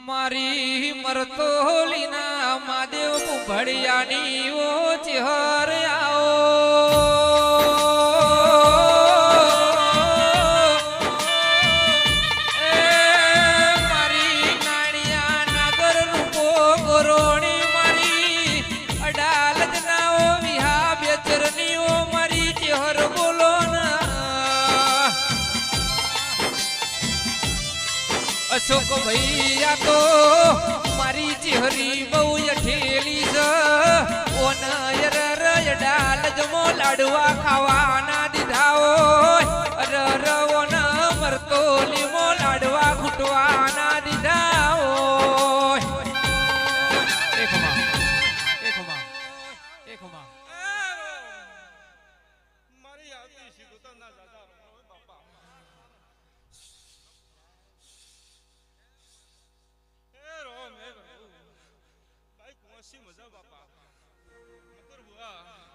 મારી મરતોલીના મહાદેવ ભડિયાની ઓ ચિહર આવો મારી નાણિયા નાગર રૂપો ગોરોણી મારી અડાલત નાઓ વિહા બેચરની ઓ મારી ચિહર બોલો અશોક ભૈયા તો મારી ચહેરી બહુ ઠેલી છે ઓનયર ડાલ જમો લાડવા ખાવાના દીધા હોય ઓન મરતો લીમો લાડવા ઘૂંટવાના દીધા હોય મારી આવતી સીધું ના દાદા બાપા મજા બાપા મકર બુઆ